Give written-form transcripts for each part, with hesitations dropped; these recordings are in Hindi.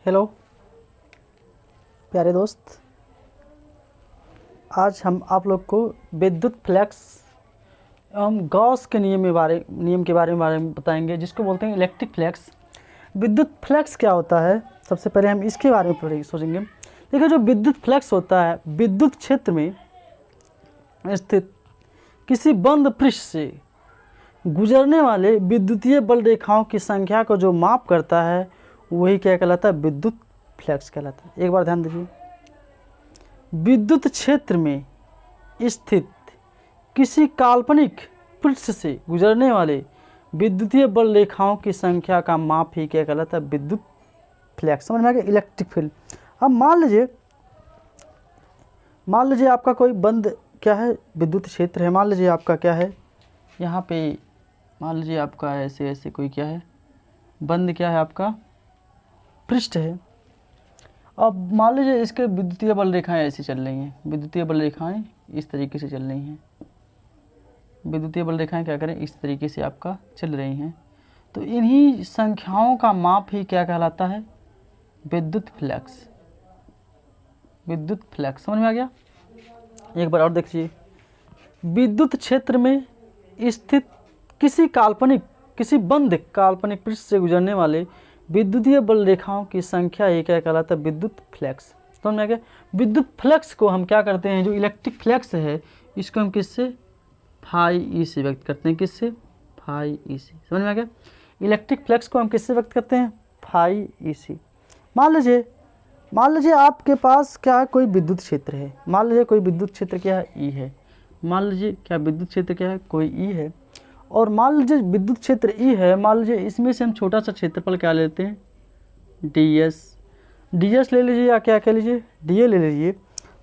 हेलो प्यारे दोस्त, आज हम आप लोग को विद्युत फ्लक्स एवं गॉस के नियम के बारे में बताएंगे, जिसको बोलते हैं इलेक्ट्रिक फ्लक्स। विद्युत फ्लक्स क्या होता है, सबसे पहले हम इसके बारे में सोचेंगे। देखिए, जो विद्युत फ्लक्स होता है, विद्युत क्षेत्र में स्थित किसी बंद पृष्ठ से गुजरने वाले विद्युतीय बल रेखाओं की संख्या को जो माप करता है वही क्या कहलाता है, विद्युत फ्लक्स कहलाता है। एक बार ध्यान दीजिए, विद्युत क्षेत्र में स्थित किसी काल्पनिक पृष्ठ से गुजरने वाले विद्युतीय बल रेखाओं की संख्या का माप ही क्या कहलाता है, विद्युत फ्लक्स। समझ में आ गया, इलेक्ट्रिक फील्ड। अब मान लीजिए आपका कोई बंद क्या है, विद्युत क्षेत्र है। मान लीजिए आपका क्या है, यहाँ पे मान लीजिए आपका ऐसे कोई क्या है, बंद क्या है, आपका पृष्ठ है। अब मान लीजिए इसके विद्युतीय बल रेखाएं ऐसी चल रही हैं, विद्युतीय बल रेखाएं इस तरीके से चल रही हैं। विद्युतीय बल रेखाएं क्या करें, इस तरीके से आपका चल रही हैं। तो इन्हीं संख्याओं का माप ही क्या कहलाता है, विद्युत फ्लक्स। विद्युत फ्लक्स समझ में आ गया। एक बार और देखिए, विद्युत क्षेत्र में स्थित किसी बंद काल्पनिक पृष्ठ से गुजरने वाले विद्युतीय बल रेखाओं की संख्या ये क्या कहलाता है, विद्युत फ्लक्स। समझ में आ गया। विद्युत फ्लक्स को हम क्या करते हैं, जो इलेक्ट्रिक फ्लक्स है इसको हम किससे, फाई ई से व्यक्त करते हैं। किससे, फाई ई से। समझ में आ गया। इलेक्ट्रिक फ्लक्स को हम किससे व्यक्त करते हैं, फाई ई से। मान लीजिए आपके पास क्या है, कोई विद्युत क्षेत्र है। मान लीजिए कोई विद्युत क्षेत्र क्या है, ई है। मान लीजिए क्या विद्युत क्षेत्र क्या है, कोई ई है। और मान लीजिए विद्युत क्षेत्र ई है, मान लीजिए इसमें से हम छोटा सा क्षेत्रफल क्या लेते हैं, ds ले लीजिए, या क्या कह लीजिए, dA ले लीजिए।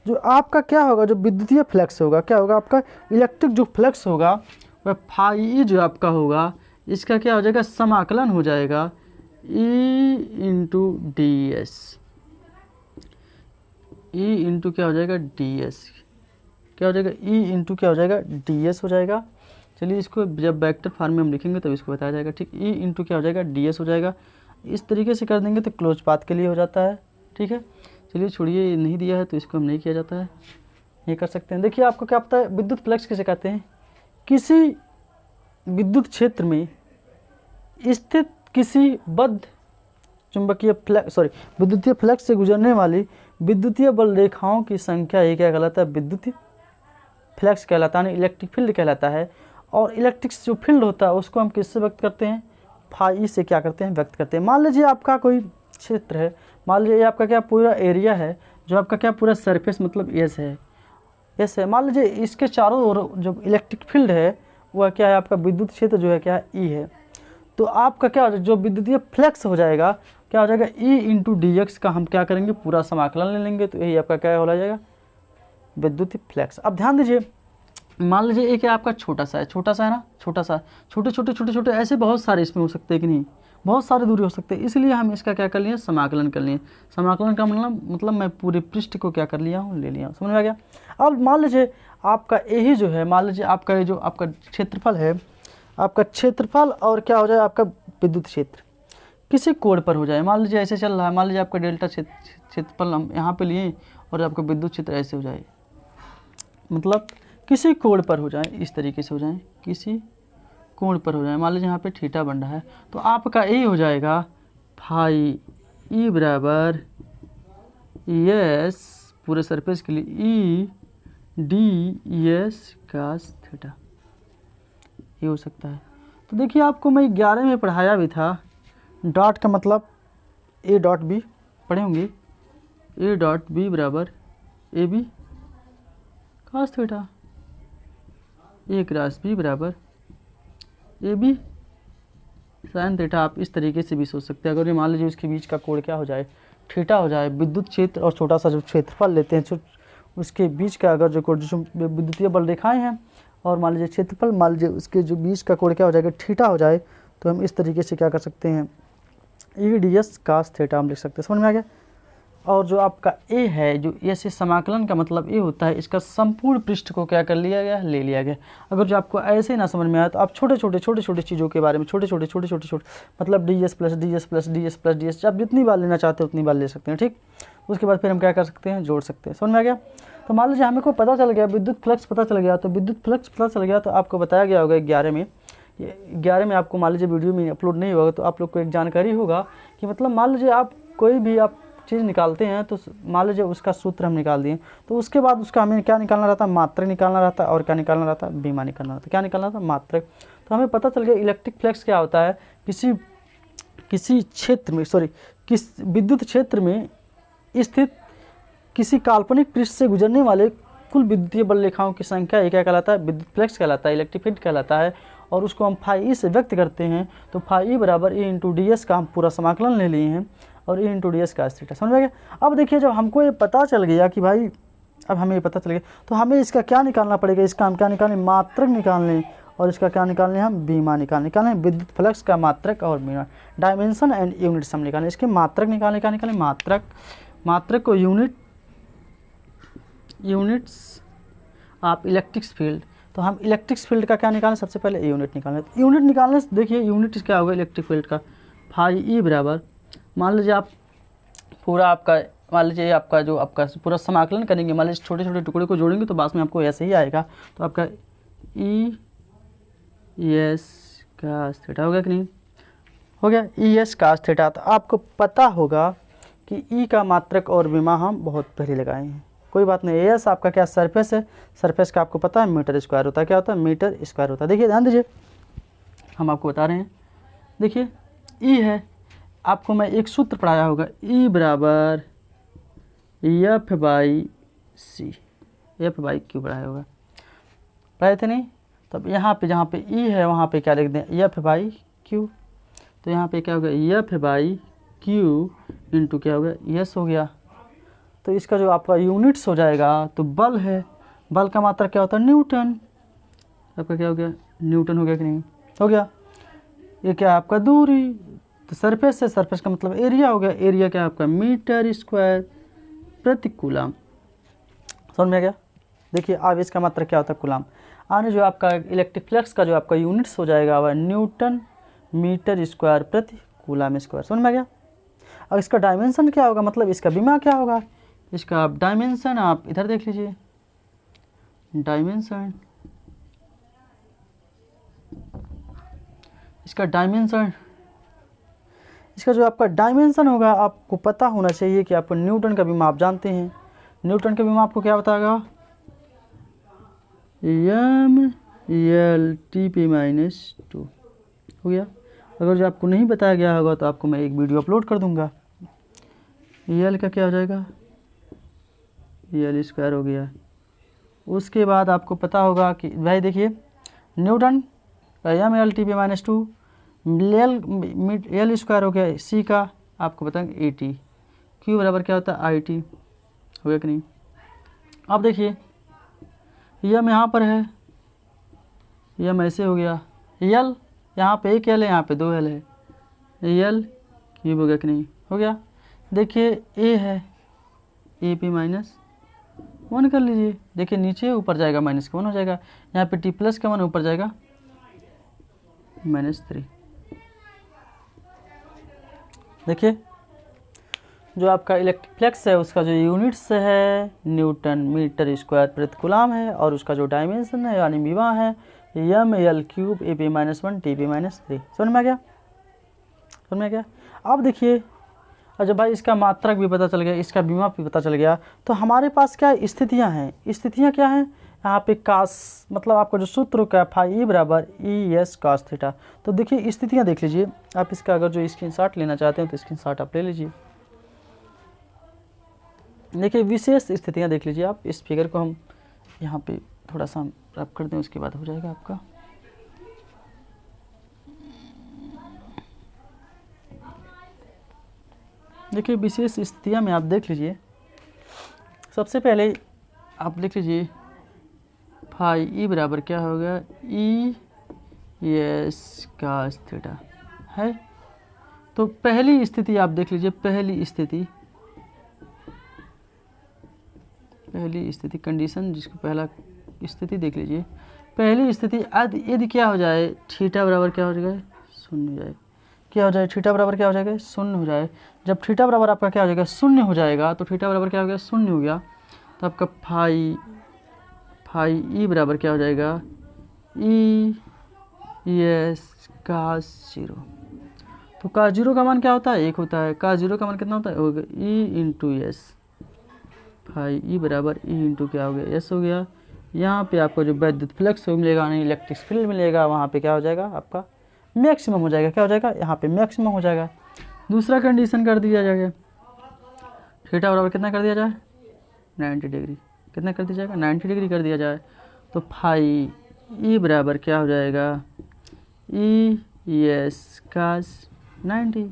जो आपका क्या होगा, जो विद्युतीय फ्लक्स होगा, क्या होगा आपका इलेक्ट्रिक जो फ्लक्स होगा वह फाई ई जो आपका होगा, इसका क्या हो जाएगा, समाकलन हो जाएगा E into ds। E into क्या हो जाएगा, ds। क्या हो जाएगा, E इंटू क्या हो जाएगा, ds हो जाएगा। चलिए इसको जब वेक्टर फॉर्म में हम लिखेंगे तब इसको बताया जाएगा। ठीक, E इंटू क्या हो जाएगा, ds हो जाएगा। इस तरीके से कर देंगे तो क्लोज पाथ के लिए हो जाता है। ठीक है, चलिए छोड़िए, ये नहीं दिया है तो इसको हम नहीं किया जाता है, ये कर सकते हैं। देखिए आपको क्या पता है, विद्युत फ्लक्स किसे कहते हैं, किसी विद्युत क्षेत्र में स्थित किसी बद्ध चुंबकीय विद्युतीय फ्लक्स से गुजरने वाली विद्युतीय बल रेखाओं की संख्या ये क्या कहलाता है, विद्युतीय फ्लक्स कहलाता है, इलेक्ट्रिक फील्ड कहलाता है। और इलेक्ट्रिक जो फील्ड होता है उसको हम किससे व्यक्त करते हैं, फाई से क्या करते हैं, व्यक्त करते हैं। मान लीजिए आपका कोई क्षेत्र है, मान लीजिए आपका क्या पूरा एरिया है, जो आपका क्या पूरा सरफेस मतलब एस है। मान लीजिए इसके चारों ओर जो इलेक्ट्रिक फील्ड है वह क्या है, आपका विद्युत क्षेत्र जो है क्या है, ई है। तो आपका क्या जो विद्युतीय फ्लक्स हो जाएगा, क्या हो जाएगा, ई इंटू डी एक्स का हम क्या करेंगे, पूरा समाकलन ले लेंगे। तो यही आपका क्या हो जाएगा, विद्युतीय फ्लक्स। अब ध्यान दीजिए, मान लीजिए एक आपका छोटा सा है ना, छोटे ऐसे बहुत सारे इसमें हो सकते हैं कि नहीं, बहुत सारे दूरी हो सकते हैं। इसलिए हम इसका क्या कर लिए, समाकलन कर लिए। समाकलन का मतलब मैं पूरे पृष्ठ को क्या कर लिया हूँ, ले लिया हूँ। समझ में आ गया। अब मान लीजिए आपका यही जो है, मान लीजिए आपका ये जो आपका क्षेत्रफल है, आपका क्षेत्रफल और क्या हो जाए, आपका विद्युत क्षेत्र किसी कोण पर हो जाए। मान लीजिए ऐसे चल रहा है, मान लीजिए आपका डेल्टा क्षेत्रफल हम यहाँ पे लिए और आपका विद्युत क्षेत्र ऐसे हो जाए, मतलब किसी कोण पर हो जाए, इस तरीके से हो जाए, किसी कोण पर हो जाए। मान लीजिए यहाँ पे थीटा बन रहा है, तो आपका ए हो जाएगा फाई ई बराबर एस पूरे सरफेस के लिए E D S cos theta, ये हो सकता है। तो देखिए आपको मैं 11 में पढ़ाया भी था, डॉट का मतलब ए डॉट बी पढ़े होंगे, ए डॉट बी बराबर A B cos theta, A cross B बराबर ए बी साइन थीटा। आप इस तरीके से भी सोच सकते हैं। अगर ये मान लीजिए उसके बीच का कोण क्या हो जाए, थीटा हो जाए, विद्युत क्षेत्र और छोटा सा जो क्षेत्रफल लेते हैं उसके बीच का अगर जो विद्युतीय बल रेखाएं हैं और मान लीजिए क्षेत्रफल, मान लीजिए उसके जो बीच का कोण क्या हो जाएगा, थीटा हो जाए, तो हम इस तरीके से क्या कर सकते हैं, E D S cos theta हम लिख सकते हैं। समझ में आ गया। और जो आपका ए है, जो ऐसे समाकलन का मतलब ये होता है, इसका संपूर्ण पृष्ठ को क्या कर लिया गया, ले लिया गया। अगर जो आपको ऐसे ना समझ में आया तो आप छोटे छोटे चीज़ों के बारे में छोटे मतलब डी एस प्लस आप जितनी बार लेना चाहते हो उतनी बार ले सकते हैं, ठीक। उसके बाद फिर हम क्या कर सकते हैं, जोड़ सकते हैं। समझ में आ गया। तो मान लीजिए हमें को पता चल गया, विद्युत फ्लक्स पता चल गया, तो विद्युत फ्लक्स पता चल गया तो आपको बताया गया होगा 11 में आपको मान लीजिए वीडियो में अपलोड नहीं होगा तो आप लोग को एक जानकारी होगा कि मतलब मान लीजिए आप कोई भी आप चीज़ निकालते हैं तो मान लीजिए उसका सूत्र हम निकाल दिए, तो उसके बाद उसका हमें क्या निकालना रहता है, मात्रक निकालना रहता है, और क्या निकालना रहता है, बीमा निकालना रहता है। क्या निकालना रहता है, मात्रक। तो हमें पता चल गया इलेक्ट्रिक फ्लक्स क्या होता है, किसी क्षेत्र में किस विद्युत क्षेत्र में स्थित किसी काल्पनिक पृष्ठ से गुजरने वाले कुल विद्युतीय बल रेखाओं की संख्या ये क्या कहलाता है, विद्युत फ्लक्स कहलाता है, इलेक्ट्रिक फील्ड कहलाता है। और उसको हम फाई ई से व्यक्त करते हैं, तो फाई ई बराबर ए इंटू डी एस का हम पूरा समाकलन ले लिए हैं, और ए इंटू डी एस का थीटा। समझ गया। अब देखिए जब हमको ये पता चल गया कि भाई अब हमें ये पता चल गया, तो हमें इसका क्या निकालना पड़ेगा, इसका हम क्या निकालें, मात्रक निकाल लें, और इसका क्या निकालने हम, बीमा निकालें, विद्युत फ्लक्स का मात्रक और बीमा, डायमेंशन एंड यूनिट्स हम निकालें। इसके मात्रक निकालने का निकालें, मात्रक को यूनिट्स आप इलेक्ट्रिक फील्ड, तो हम इलेक्ट्रिक फील्ड का क्या निकालें, सबसे पहले यूनिट निकालें। तो यूनिट निकालने से देखिए यूनिट क्या होगा इलेक्ट्रिक फील्ड का, फाई ई बराबर, मान लीजिए आप पूरा आपका मान लीजिए आपका जो आपका पूरा समाकलन करेंगे, मान लीजिए छोटे छोटे टुकड़े को जोड़ेंगे तो बाद में आपको ऐसे ही आएगा। तो आपका ई एस कास थीटा हो गया कि नहीं, हो गया ई एस कास थीटा। तो आपको पता होगा कि ई का मात्रक और बीमा हम बहुत पहले लगाए हैं, कोई बात नहीं। एस आपका क्या सरफेस है, सरफेस का आपको पता है मीटर स्क्वायर होता है, क्या होता है, मीटर स्क्वायर होता है। देखिए ध्यान दीजिए, हम आपको बता रहे हैं, देखिए ई है, आपको मैं एक सूत्र पढ़ाया होगा, ई बराबर F by C, F by Q पढ़ाया होगा, पढ़ाए थे नहीं। तब यहाँ पे जहाँ पे ई है वहाँ पे क्या लिख दें, एफ बाई क्यू। तो यहाँ पे क्या होगा, एफ बाई क्यू इंटू क्या होगा, यस हो गया। तो इसका जो आपका यूनिट्स हो जाएगा, तो बल है, बल का मात्रा क्या होता है, न्यूटन। आपका क्या हो गया, न्यूटन हो गया कि नहीं, हो गया। ये क्या है आपका दूरी, तो सरफेस से, सरफेस का मतलब एरिया हो गया, एरिया क्या है आपका मीटर स्क्वायर प्रति कूलम। समझ में आ गया। देखिए अब इसका मात्रा क्या होता है, कूलम। आने जो आपका इलेक्ट्रिक फ्लक्स का जो आपका यूनिट्स हो जाएगा वह न्यूटन मीटर स्क्वायर प्रति कूलम स्क्वायर। समझ में आ गया। अब इसका डायमेंशन क्या होगा, मतलब इसका बीमा क्या होगा, इसका आप डायमेंशन आप इधर देख लीजिए, डायमेंशन, इसका जो आपका डायमेंशन होगा आपको पता होना चाहिए कि आपको न्यूटन का बीमा आप जानते हैं। न्यूटन का बीमा आपको क्या बताएगा, M L T P minus 2 हो गया। अगर जो आपको नहीं बताया गया होगा तो आपको मैं एक वीडियो अपलोड कर दूंगा। एल का क्या हो जाएगा, एल स्क्वायर हो गया। उसके बाद आपको पता होगा कि भाई देखिए न्यूटन का M L T P minus 2, L square हो गया, सी का आपको बताएंगे 80, क्यू बराबर क्या होता है आई टी, हो गया कि नहीं। अब देखिए यम यहाँ पर है, यम ऐसे हो गया, यल यहाँ पे एक एल है, यहाँ पे 2 एल है, यल क्यूब हो गया कि नहीं, हो गया। देखिए ए है, ए पी माइनस 1 कर लीजिए, देखिए नीचे ऊपर जाएगा माइनस का 1 हो जाएगा, यहाँ पे टी प्लस का 1 ऊपर जाएगा -3। देखिए जो आपका इलेक्ट्रिक फ्लक्स है उसका जो यूनिट्स है न्यूटन मीटर स्क्वायर प्रति कूलम है, और उसका जो डायमेंशन है यानी बीमा है M L cube A P -1 T P -3। समझ में आ गया, समझ में आ गया। अब देखिए अच्छा भाई इसका मात्रक भी पता चल गया, इसका बीमा भी पता चल गया, तो हमारे पास क्या स्थितियां हैं, स्थितियां क्या हैं, यहाँ पे कास मतलब आपका जो सूत्र का फाई ई बराबर ई एस कास थीटा। तो देखिए स्थितियां देख लीजिए आप, इसका अगर जो स्क्रीनशॉट लेना चाहते हैं तो स्क्रीनशॉट आप ले लीजिए। देखिए विशेष स्थितियां देख लीजिए आप, इस फिगर को हम यहाँ पे थोड़ा सा रब कर दें उसके बाद हो जाएगा आपका। देखिए विशेष स्थितियां में आप देख लीजिए, सबसे पहले आप लिख लीजिए फाई ई बराबर क्या होगा, ई एस कास थीटा है। तो पहली स्थिति आप देख लीजिए, पहली स्थिति पहली स्थिति कंडीशन, जिसको पहला स्थिति देख लीजिए। पहली स्थिति यदि क्या हो जाए, थीटा बराबर क्या हो जाएगा, शून्य हो जाए। क्या हो जाए, थीटा बराबर क्या हो जाएगा, शून्य हो जाए। जब थीटा बराबर आपका क्या हो जाएगा, शून्य हो जाएगा, तो थीटा बराबर क्या हो गया, शून्य हो गया, तो आपका फाई ई बराबर क्या हो जाएगा, ई एस कास जीरो। तो कास जीरो का मान क्या होता है, 1 होता है। कास जीरो का मान कितना होता है, हो गया E into S, phi E बराबर ई इंटू क्या हो गया, एस हो गया। यहाँ पे आपको जो विद्युत फ्लक्स मिलेगा, नहीं इलेक्ट्रिक फील्ड मिलेगा, वहाँ पे क्या हो जाएगा, आपका मैक्सिमम हो जाएगा। क्या हो जाएगा, यहाँ पे मैक्सिमम हो जाएगा। दूसरा कंडीशन कर दिया जाएगा, थीटा बराबर कितना कर दिया जाए, 90 डिग्री। कितना कर दिया जाएगा, 90 डिग्री कर दिया जाए। तो फाई ई बराबर क्या हो जाएगा, ई एस कास 90।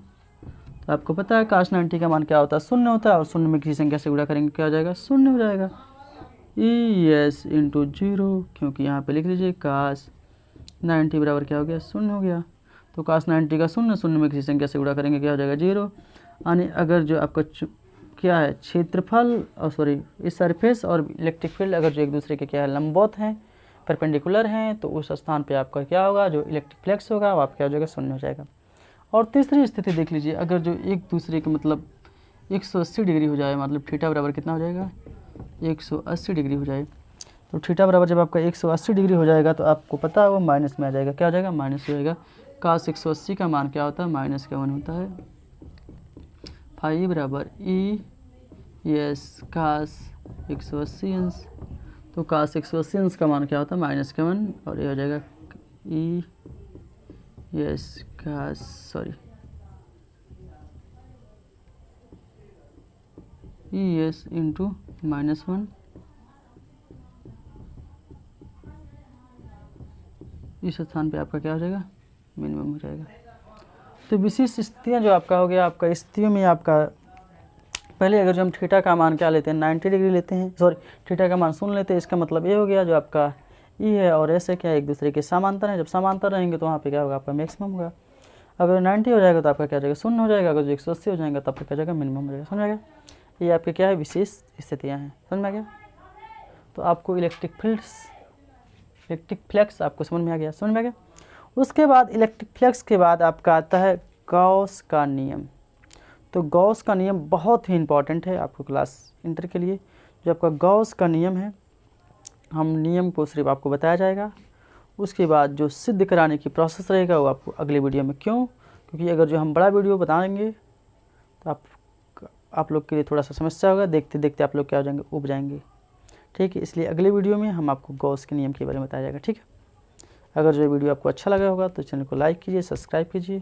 तो आपको पता है कास 90 का मान क्या होता है, शून्य होता है, और शून्य में किसी संख्या से गुणा करेंगे क्या हो जाएगा, शून्य हो जाएगा। ई एस इंटू जीरो, क्योंकि यहाँ पे लिख लीजिए कास 90 बराबर क्या हो गया, शून्य हो गया। तो कास 90 का शून्य, शून्य में किसी संख्या से गुणा करेंगे क्या हो जाएगा, जीरो। यानी अगर जो आपका क्या है क्षेत्रफल और सॉरी इस सरफेस और इलेक्ट्रिक फील्ड अगर जो एक दूसरे के क्या है लंबवत हैं, परपेंडिकुलर हैं, तो उस स्थान पे आपका क्या होगा, जो इलेक्ट्रिक फ्लक्स होगा वो आपका क्या हो जाएगा, शून्य हो जाएगा। और तीसरी स्थिति देख लीजिए, अगर जो एक दूसरे के मतलब 180 डिग्री हो जाए, मतलब थीटा बराबर कितना हो जाएगा, 180 डिग्री हो जाए। तो थीटा बराबर जब आपका 180 डिग्री हो जाएगा, तो आपको पता है वो माइनस में आ जाएगा। क्या हो जाएगा, माइनस हो जाएगा। कास 180 का मान क्या होता है, माइनस का 1 होता है। फाई बराबर ई एस कास 180 अंश। तो कास 180 अंश का मान क्या होता है, माइनस का 1, और ये हो जाएगा ई एस कास सॉरी ई एस इंटू -1। इस स्थान पे आपका क्या हो जाएगा, मिनिमम हो जाएगा। तो विशिष्ट स्थितियाँ जो आपका हो गया, आपका स्थितियों में आपका पहले अगर जो हम थीटा का मान क्या लेते हैं, 90 डिग्री लेते हैं, सॉरी थीटा का मान सुन लेते हैं, इसका मतलब ये हो गया जो आपका ई है और एस है क्या एक दूसरे के समांतर हैं। जब समांतर रहेंगे तो वहाँ पे क्या होगा, आपका मैक्सिमम होगा। अगर 90 हो जाएगा तो आपका क्या हो जाएगा, शून्य हो जाएगा। अगर जो 180 हो जाएगा तो आपका क्या हो जाएगा, मिनिमम हो जाएगा। समझ में आ गया, ये आपके क्या है, विशेष स्थितियाँ हैं। समझ में आ गया। तो आपको इलेक्ट्रिक फ्लक्स आपको समझ में आ गया, समझ में आ गया। उसके बाद इलेक्ट्रिक फ्लक्स के बाद आपका आता है गॉस का नियम। तो गॉस का नियम बहुत ही इंपॉर्टेंट है आपको क्लास इंटर के लिए। जो आपका गॉस का नियम है, हम नियम को सिर्फ आपको बताया जाएगा, उसके बाद जो सिद्ध कराने की प्रोसेस रहेगा वो आपको अगले वीडियो में। क्यों, क्योंकि अगर जो हम बड़ा वीडियो बताएंगे तो आप लोग के लिए थोड़ा सा समस्या होगा, देखते देखते आप लोग क्या हो जाएंगे, उब जाएंगे। ठीक है, इसलिए अगले वीडियो में हम आपको गॉस के नियम के बारे में बताया जाएगा। ठीक है, अगर जो वीडियो आपको अच्छा लगा होगा तो चैनल को लाइक कीजिए, सब्सक्राइब कीजिए।